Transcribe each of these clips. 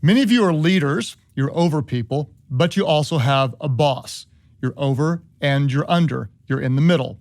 Many of you are leaders, you're over people, but you also have a boss. You're over and you're under, you're in the middle.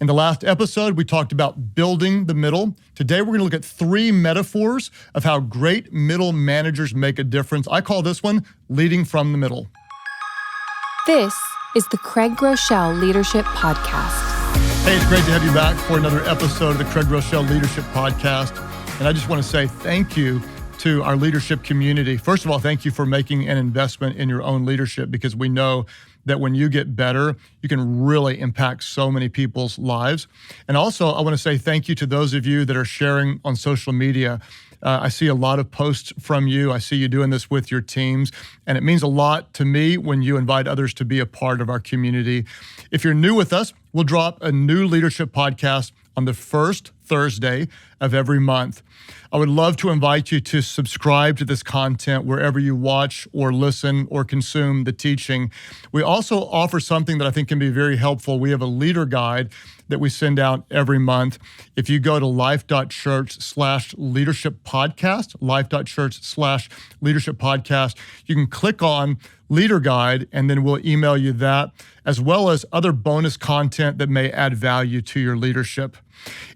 In the last episode, we talked about building the middle. Today, we're gonna look at 3 metaphors of how great middle managers make a difference. I call this one leading from the middle. This is the Craig Groeschel Leadership Podcast. Hey, it's great to have you back for another episode of the Craig Groeschel Leadership Podcast. And I just want to say thank you to our leadership community. First of all, thank you for making an investment in your own leadership, because we know that when you get better, you can really impact so many people's lives. And also, I want to say thank you to those of you that are sharing on social media. I see a lot of posts from you. I see you doing this with your teams, and it means a lot to me when you invite others to be a part of our community. If you're new with us, we'll drop a new leadership podcast on the first Thursday of every month. I would love to invite you to subscribe to this content wherever you watch or listen or consume the teaching. We also offer something that I think can be very helpful. We have a leader guide that we send out every month. If you go to Life.Church/leadership podcast, Life.Church/leadership podcast, you can click on leader guide, and then we'll email you that, as well as other bonus content that may add value to your leadership.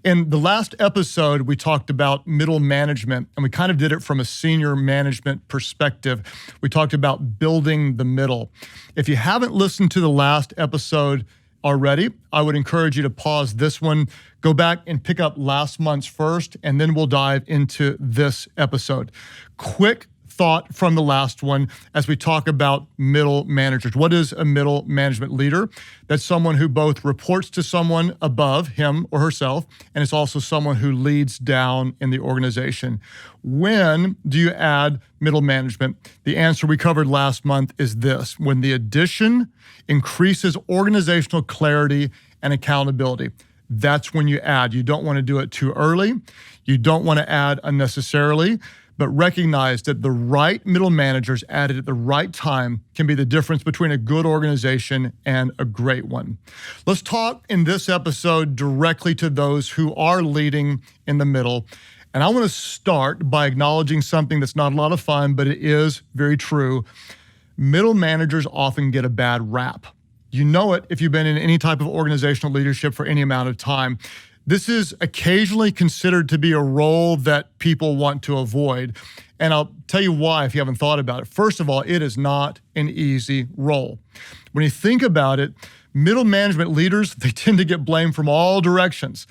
In the last episode, we talked about middle management, and we kind of did it from a senior management perspective. We talked about building the middle. If you haven't listened to the last episode already, I would encourage you to pause this one, go back and pick up last month's first, and then we'll dive into this episode. Quick thought from the last one as we talk about middle managers. What is a middle management leader? That's someone who both reports to someone above him or herself, and it's also someone who leads down in the organization. When do you add middle management? The answer we covered last month is this: when the addition increases organizational clarity and accountability. That's when you add. You don't want to do it too early. You don't want to add unnecessarily, but recognize that the right middle managers added at the right time can be the difference between a good organization and a great one. Let's talk in this episode directly to those who are leading in the middle. And I want to start by acknowledging something that's not a lot of fun, but it is very true. Middle managers often get a bad rap. You know it if you've been in any type of organizational leadership for any amount of time. This is occasionally considered to be a role that people want to avoid. And I'll tell you why if you haven't thought about it. First of all, it is not an easy role. When you think about it, middle management leaders, they tend to get blamed from all directions.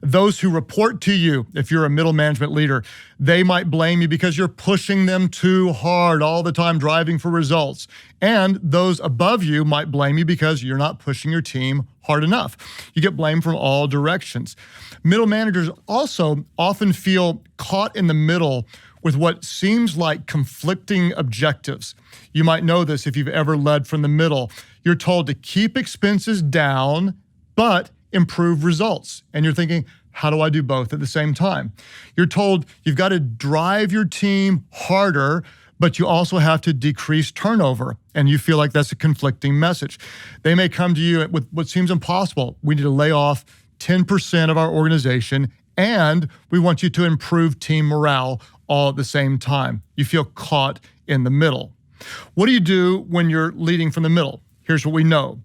Those who report to you, if you're a middle management leader, they might blame you because you're pushing them too hard all the time, driving for results. And those above you might blame you because you're not pushing your team hard enough. You get blamed from all directions. Middle managers also often feel caught in the middle with what seems like conflicting objectives. You might know this if you've ever led from the middle. You're told to keep expenses down, but improve results. And you're thinking, how do I do both at the same time? You're told you've got to drive your team harder, but you also have to decrease turnover. And you feel like that's a conflicting message. They may come to you with what seems impossible. We need to lay off 10% of our organization, and we want you to improve team morale all at the same time. You feel caught in the middle. What do you do when you're leading from the middle? Here's what we know.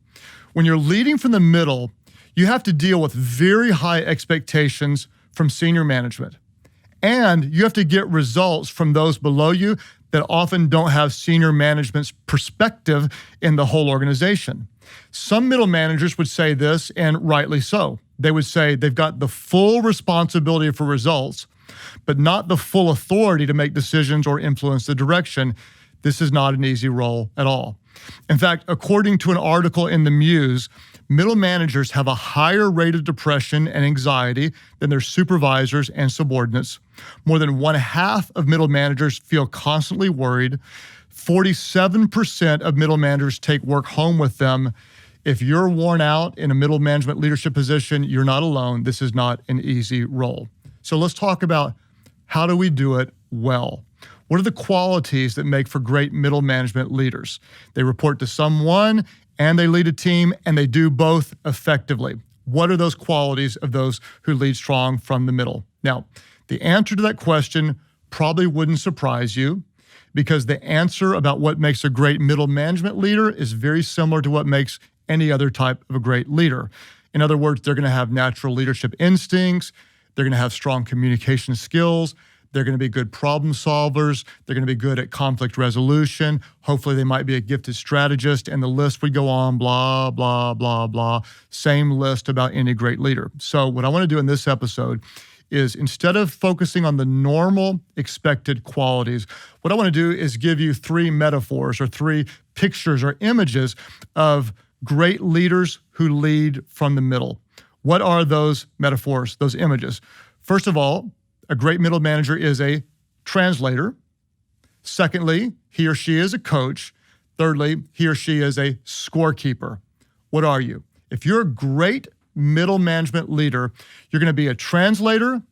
When you're leading from the middle, you have to deal with very high expectations from senior management. And you have to get results from those below you that often don't have senior management's perspective in the whole organization. Some middle managers would say this, and rightly so. They would say they've got the full responsibility for results, but not the full authority to make decisions or influence the direction. This is not an easy role at all. In fact, according to an article in the Muse, middle managers have a higher rate of depression and anxiety than their supervisors and subordinates. More than 1/2 of middle managers feel constantly worried. 47% of middle managers take work home with them. If you're worn out in a middle management leadership position, you're not alone. This is not an easy role. So let's talk about how do we do it well. What are the qualities that make for great middle management leaders? They report to someone and they lead a team, and they do both effectively. What are those qualities of those who lead strong from the middle? Now, the answer to that question probably wouldn't surprise you. because the answer about what makes a great middle management leader is very similar to what makes any other type of a great leader. In other words, they're going to have natural leadership instincts. They're going to have strong communication skills. They're going to be good problem solvers. They're going to be good at conflict resolution. Hopefully, they might be a gifted strategist. And the list would go on, blah, blah, blah, blah. Same list about any great leader. So what I want to do in this episode is, instead of focusing on the normal expected qualities, what I want to do is give you 3 metaphors or 3 pictures or images of great leaders who lead from the middle. What are those metaphors, those images? First of all, a great middle manager is a translator. Secondly, he or she is a coach. Thirdly, he or she is a scorekeeper. What are you? If you're a great middle management leader, you're going to be a translator,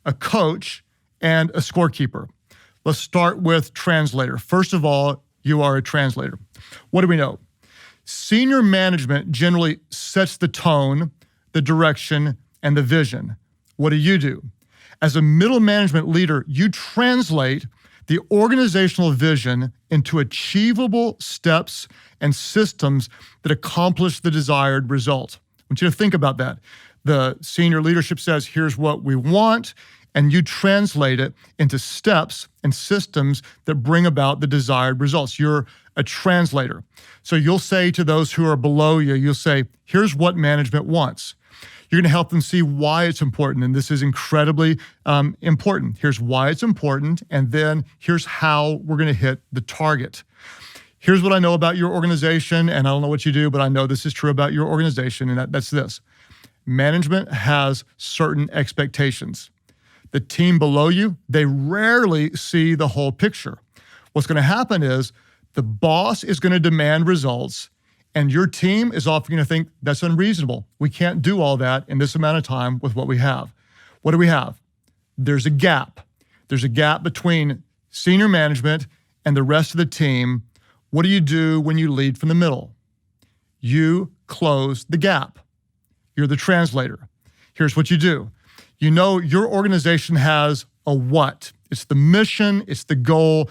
a coach, and a scorekeeper. Let's start with translator. First of all, you are a translator. What do we know? Senior management generally sets the tone, the direction, and the vision. What do? As a middle management leader, you translate the organizational vision into achievable steps and systems that accomplish the desired result. I want you to think about that. The senior leadership says, here's what we want, and you translate it into steps and systems that bring about the desired results. You're a translator. So you'll say to those who are below you, you'll say, here's what management wants. You're going to help them see why it's important, and this is incredibly important. Here's why it's important, and then here's how we're going to hit the target. Here's what I know about your organization, and I don't know what you do, but I know this is true about your organization, and that's this. Management has certain expectations. The team below you, they rarely see the whole picture. What's going to happen is the boss is going to demand results, and your team is often going to think that's unreasonable. We can't do all that in this amount of time with what we have. What do we have? There's a gap. There's a gap between senior management and the rest of the team. What do you do when you lead from the middle? You close the gap. You're the translator. Here's what you do. You know your organization has a what. It's the mission, it's the goal,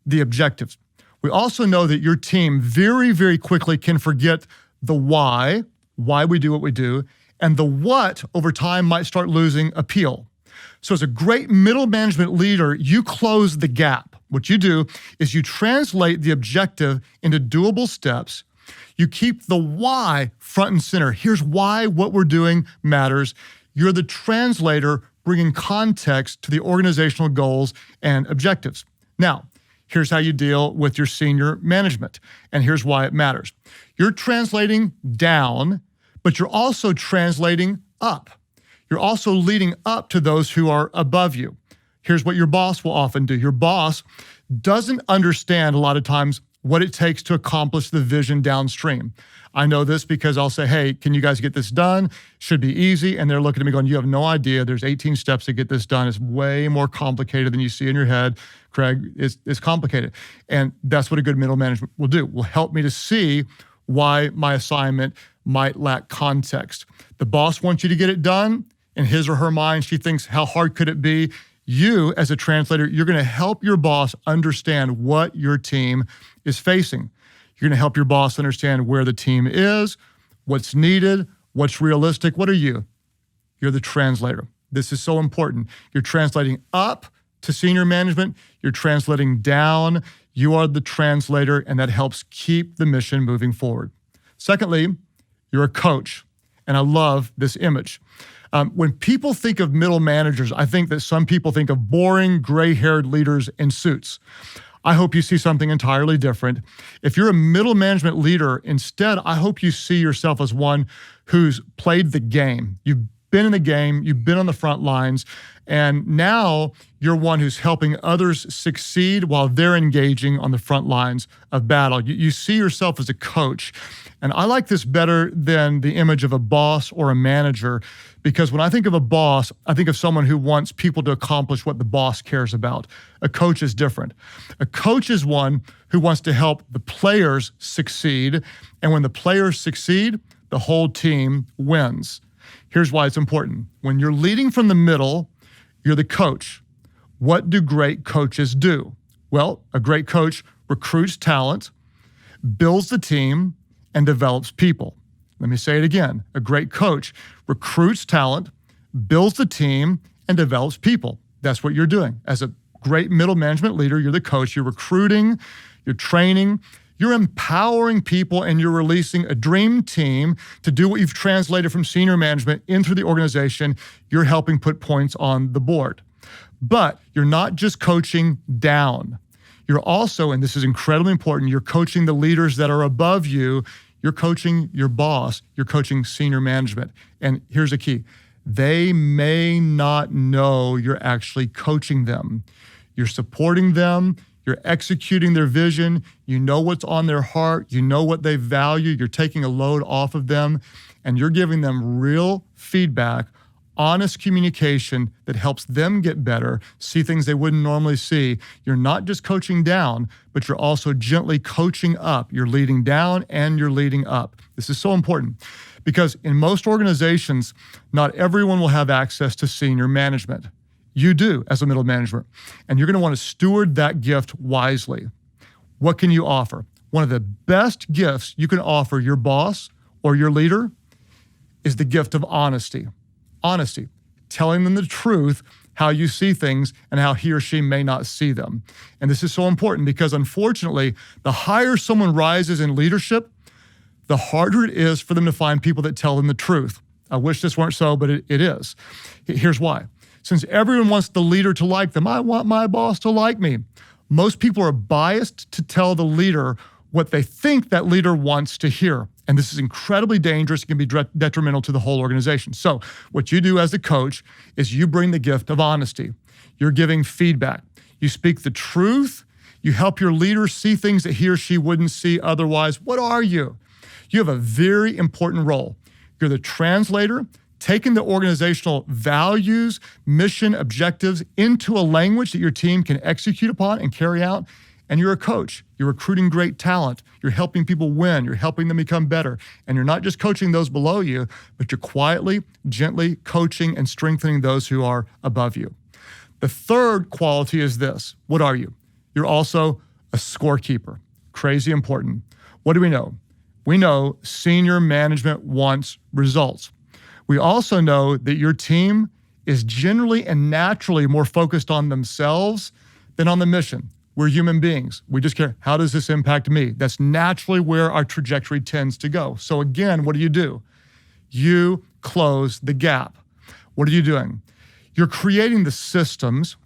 the objectives. We also know that your team very, very quickly can forget the why we do what we do, and the what over time might start losing appeal. So as a great middle management leader, you close the gap. What you do is you translate the objective into doable steps. You keep the why front and center. Here's why what we're doing matters. You're the translator bringing context to the organizational goals and objectives. Now, here's how you deal with your senior management, and here's why it matters. You're translating down, but you're also translating up. You're also leading up to those who are above you. Here's what your boss will often do. Your boss doesn't understand a lot of times what it takes to accomplish the vision downstream. I know this because I'll say, hey, can you guys get this done? Should be easy. And they're looking at me going, you have no idea. There's 18 steps to get this done. It's way more complicated than you see in your head. Craig, it's complicated. And that's what a good middle management will do. Will help me to see why my assignment might lack context. The boss wants you to get it done. In his or her mind, she thinks, how hard could it be? You, as a translator, you're going to help your boss understand what your team is facing. You're going to help your boss understand where the team is, what's needed, what's realistic. What are you? You're the translator. This is so important. You're translating up to senior management. You're translating down. You are the translator, and that helps keep the mission moving forward. Secondly, you're a coach, and I love this image. When people think of middle managers, I think that some people think of boring, gray-haired leaders in suits. I hope you see something entirely different. If you're a middle management leader, instead, I hope you see yourself as one who's played the game. You've been in the game, you've been on the front lines, and now you're one who's helping others succeed while they're engaging on the front lines of battle. You see yourself as a coach. And I like this better than the image of a boss or a manager, because when I think of a boss, I think of someone who wants people to accomplish what the boss cares about. A coach is different. A coach is one who wants to help the players succeed. And when the players succeed, the whole team wins. Here's why it's important. When you're leading from the middle, you're the coach. What do great coaches do? Well, a great coach recruits talent, builds the team, and develops people. Let me say it again. A great coach recruits talent, builds the team, and develops people. That's what you're doing. As a great middle management leader, you're the coach. You're recruiting, you're training, you're empowering people, and you're releasing a dream team to do what you've translated from senior management into the organization. You're helping put points on the board. But you're not just coaching down. You're also, and this is incredibly important, you're coaching the leaders that are above you. You're coaching your boss. You're coaching senior management. And here's the key. They may not know you're actually coaching them. You're supporting them. You're executing their vision. You know what's on their heart. You know what they value. You're taking a load off of them, and you're giving them real feedback, honest communication that helps them get better, see things they wouldn't normally see. You're not just coaching down, but you're also gently coaching up. You're leading down and you're leading up. This is so important because in most organizations, not everyone will have access to senior management. You do as a middle manager, and you're going to want to steward that gift wisely. What can you offer? One of the best gifts you can offer your boss or your leader is the gift of honesty. Honesty, telling them the truth, how you see things and how he or she may not see them. And this is so important because unfortunately, the higher someone rises in leadership, the harder it is for them to find people that tell them the truth. I wish this weren't so, but it is. Here's why. Since everyone wants the leader to like them, I want my boss to like me. Most people are biased to tell the leader what they think that leader wants to hear. And this is incredibly dangerous. It can be detrimental to the whole organization. So what you do as a coach is you bring the gift of honesty. You're giving feedback. You speak the truth. You help your leader see things that he or she wouldn't see otherwise. What are you? You have a very important role. You're the translator, taking the organizational values, mission, objectives into a language that your team can execute upon and carry out. And you're a coach. You're recruiting great talent. You're helping people win. You're helping them become better. And you're not just coaching those below you, but you're quietly, gently coaching and strengthening those who are above you. The third quality is this. What are you? You're also a scorekeeper. Crazy important. What do we know? We know senior management wants results. We also know that your team is generally and naturally more focused on themselves than on the mission. We're human beings. We just care, how does this impact me? That's naturally where our trajectory tends to go. So again, what do? You close the gap. What are you doing? You're creating the systems,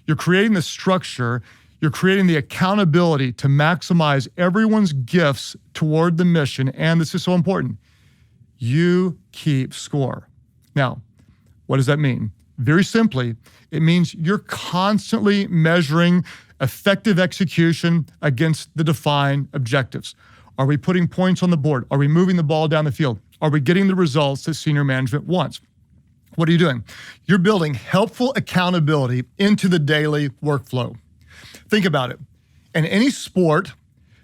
you're creating the structure, you're creating the accountability to maximize everyone's gifts toward the mission. And this is so important. You keep score. Now, what does that mean? Very simply, it means you're constantly measuring effective execution against the defined objectives. Are we putting points on the board? Are we moving the ball down the field? Are we getting the results that senior management wants? What are you doing? You're building helpful accountability into the daily workflow. Think about it. In any sport,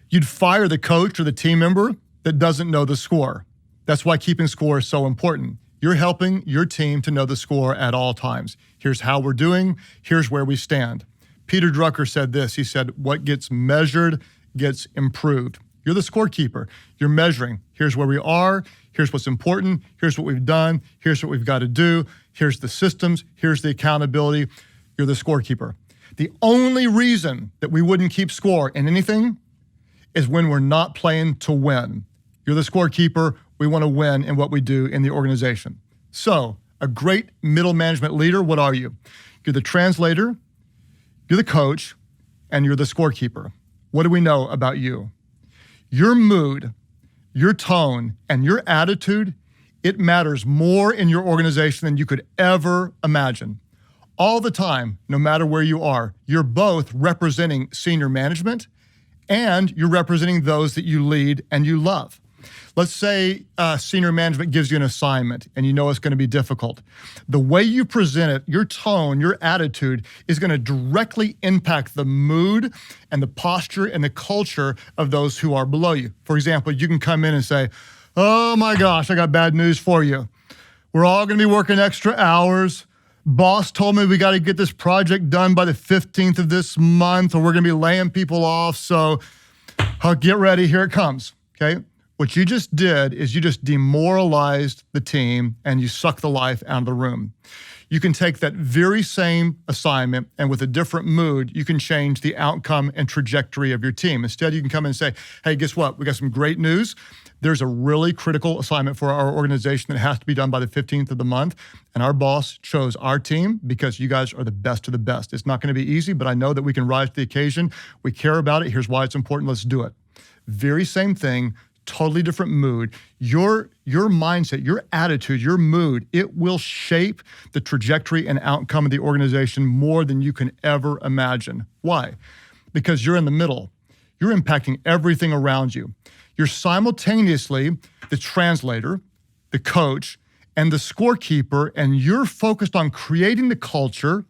you'd fire the coach or the team member that doesn't know the score. That's why keeping score is so important. You're helping your team to know the score at all times. Here's how we're doing. Here's where we stand. Peter Drucker said this. He said, what gets measured gets improved. You're the scorekeeper. You're measuring. Here's where we are. Here's what's important. Here's what we've done. Here's what we've got to do. Here's the systems. Here's the accountability. You're the scorekeeper. The only reason that we wouldn't keep score in anything is when we're not playing to win. You're the scorekeeper. We want to win in what we do in the organization. So, a great middle management leader, what are you? You're the translator, you're the coach, and you're the scorekeeper. What do we know about you? Your mood, your tone, and your attitude, it matters more in your organization than you could ever imagine. All the time, no matter where you are, you're both representing senior management and you're representing those that you lead and you love. Let's say senior management gives you an assignment and you know it's going to be difficult. The way you present it, your tone, your attitude is going to directly impact the mood and the posture and the culture of those who are below you. For example, you can come in and say, oh my gosh, I got bad news for you. We're all going to be working extra hours. Boss told me we got to get this project done by the 15th of this month, or we're going to be laying people off. So get ready. Here it comes. Okay. What you just did is you just demoralized the team and you sucked the life out of the room. You can take that very same assignment and with a different mood, you can change the outcome and trajectory of your team. Instead, you can come in and say, hey, guess what? We got some great news. There's a really critical assignment for our organization that has to be done by the 15th of the month. And our boss chose our team because you guys are the best of the best. It's not going to be easy, but I know that we can rise to the occasion. We care about it. Here's why it's important. Let's do it. Very same thing. Totally different mood. Your mindset, your attitude, your mood, it will shape the trajectory and outcome of the organization more than you can ever imagine. Why? Because you're in the middle. You're impacting everything around you. You're simultaneously the translator, the coach, and the scorekeeper, and you're focused on creating the culture,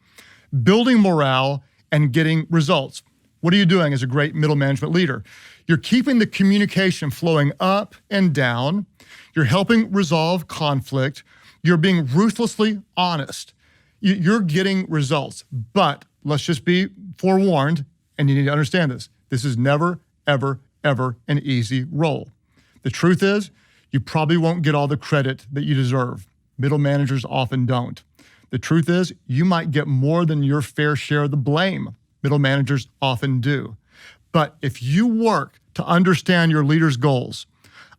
building morale, and getting results. What are you doing as a great middle management leader? You're keeping the communication flowing up and down. You're helping resolve conflict. You're being ruthlessly honest. You're getting results. But let's just be forewarned, and you need to understand this. This is never, ever, ever an easy role. The truth is, you probably won't get all the credit that you deserve. Middle managers often don't. The truth is, you might get more than your fair share of the blame. Middle managers often do. But if you work to understand your leader's goals,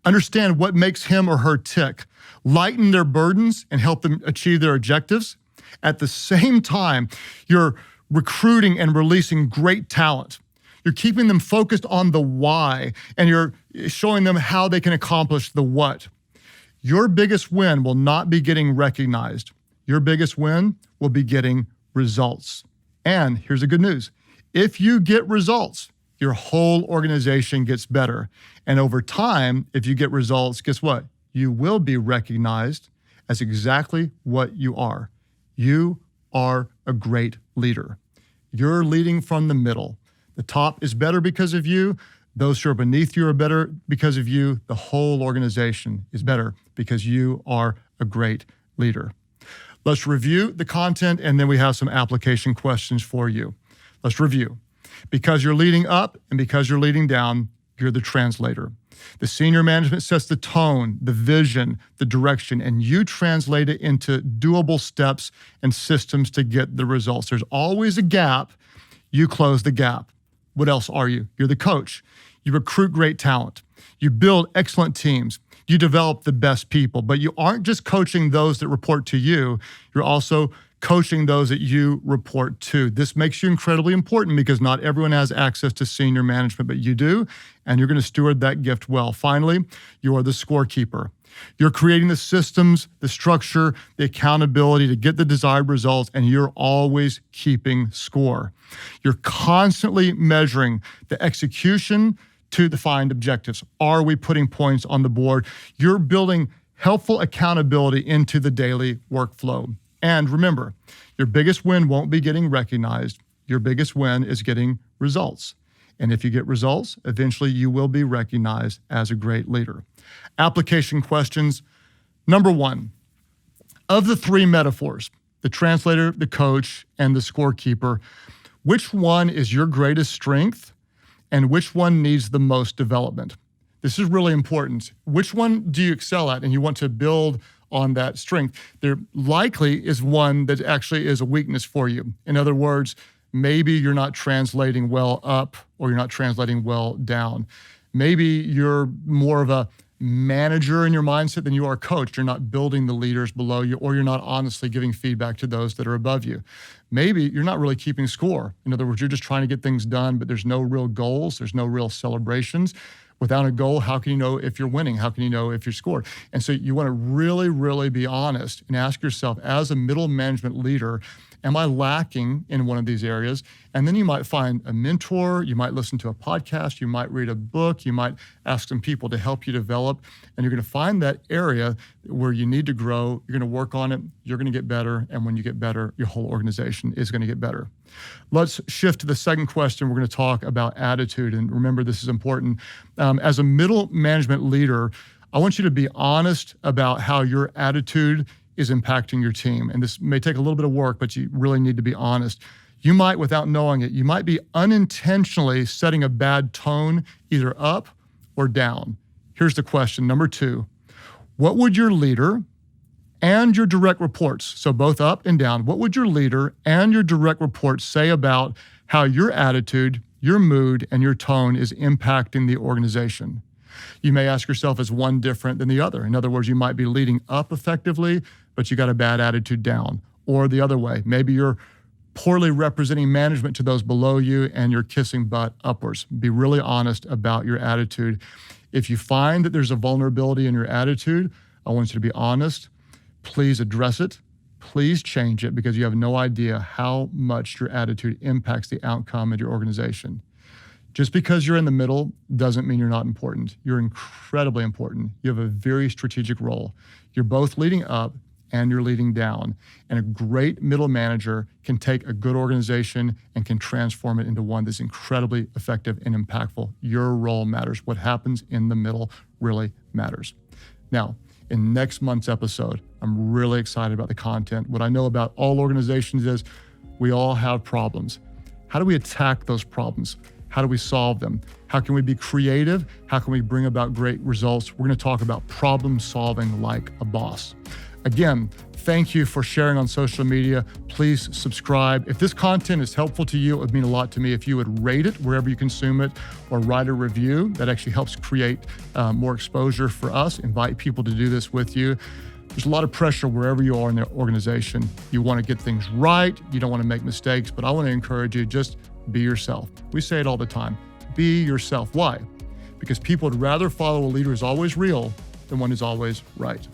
understand what makes him or her tick, lighten their burdens and help them achieve their objectives, at the same time, you're recruiting and releasing great talent. You're keeping them focused on the why, and you're showing them how they can accomplish the what. Your biggest win will not be getting recognized. Your biggest win will be getting results. And here's the good news. If you get results, your whole organization gets better. And over time, if you get results, guess what? You will be recognized as exactly what you are. You are a great leader. You're leading from the middle. The top is better because of you. Those who are beneath you are better because of you. The whole organization is better because you are a great leader. Let's review the content, and then we have some application questions for you. Let's review. Because you're leading up and because you're leading down, you're the translator. The senior management sets the tone, the vision, the direction, and you translate it into doable steps and systems to get the results. There's always a gap. You close the gap. What else are you? You're the coach. You recruit great talent. You build excellent teams. You develop the best people, but you aren't just coaching those that report to you. You're also coaching those that you report to. This makes you incredibly important because not everyone has access to senior management, but you do, and you're going to steward that gift well. Finally, you are the scorekeeper. You're creating the systems, the structure, the accountability to get the desired results, and you're always keeping score. You're constantly measuring the execution to defined objectives. Are we putting points on the board? You're building helpful accountability into the daily workflow. And remember, your biggest win won't be getting recognized. Your biggest win is getting results. And if you get results, eventually you will be recognized as a great leader. Application questions. Number one, of the three metaphors, the translator, the coach, and the scorekeeper, which one is your greatest strength and which one needs the most development? This is really important. Which one do you excel at and you want to build on that strength? There likely is one that actually is a weakness for you. In other words, maybe you're not translating well up or you're not translating well down. Maybe you're more of a manager in your mindset than you are a coach. You're not building the leaders below you, or you're not honestly giving feedback to those that are above you. Maybe you're not really keeping score. In other words, you're just trying to get things done, but there's no real goals. There's no real celebrations. Without a goal, how can you know if you're winning? How can you know if you're scored? And so you want to really, really be honest and ask yourself, as a middle management leader, am I lacking in one of these areas? And then you might find a mentor, you might listen to a podcast, you might read a book, you might ask some people to help you develop, and you're going to find that area where you need to grow, you're going to work on it, you're going to get better, and when you get better, your whole organization is going to get better. Let's shift to the second question. We're going to talk about attitude, and remember, this is important. As a middle management leader, I want you to be honest about how your attitude is impacting your team. And this may take a little bit of work, but you really need to be honest. You might, without knowing it, you might be unintentionally setting a bad tone either up or down. Here's the question. Number 2, what would your leader and your direct reports, so both up and down, what would your leader and your direct reports say about how your attitude, your mood, and your tone is impacting the organization? You may ask yourself, is one different than the other? In other words, you might be leading up effectively, but you got a bad attitude down. Or the other way, maybe you're poorly representing management to those below you and you're kissing butt upwards. Be really honest about your attitude. If you find that there's a vulnerability in your attitude, I want you to be honest. Please address it. Please change it, because you have no idea how much your attitude impacts the outcome of your organization. Just because you're in the middle doesn't mean you're not important. You're incredibly important. You have a very strategic role. You're both leading up and you're leading down. And a great middle manager can take a good organization and can transform it into one that's incredibly effective and impactful. Your role matters. What happens in the middle really matters. Now, in next month's episode, I'm really excited about the content. What I know about all organizations is we all have problems. How do we attack those problems? How do we solve them? How can we be creative? How can we bring about great results? We're going to talk about problem solving like a boss. Again, thank you for sharing on social media. Please subscribe. If this content is helpful to you, it would mean a lot to me if you would rate it wherever you consume it or write a review. That actually helps create more exposure for us, invite people to do this with you. There's a lot of pressure wherever you are in the organization. You want to get things right. You don't want to make mistakes, but I want to encourage you, just be yourself. We say it all the time. Be yourself. Why? Because people would rather follow a leader who's always real than one who's always right.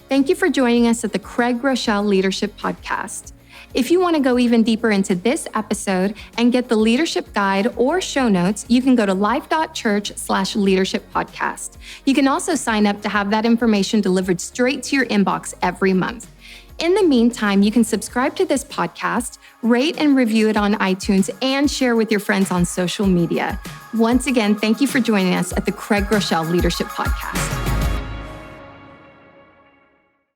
Thank you for joining us at the Craig Groeschel Leadership Podcast. If you want to go even deeper into this episode and get the leadership guide or show notes, you can go to Life.Church/leadership podcast. You can also sign up to have that information delivered straight to your inbox every month. In the meantime, you can subscribe to this podcast, rate and review it on iTunes, and share with your friends on social media. Once again, thank you for joining us at the Craig Groeschel Leadership Podcast.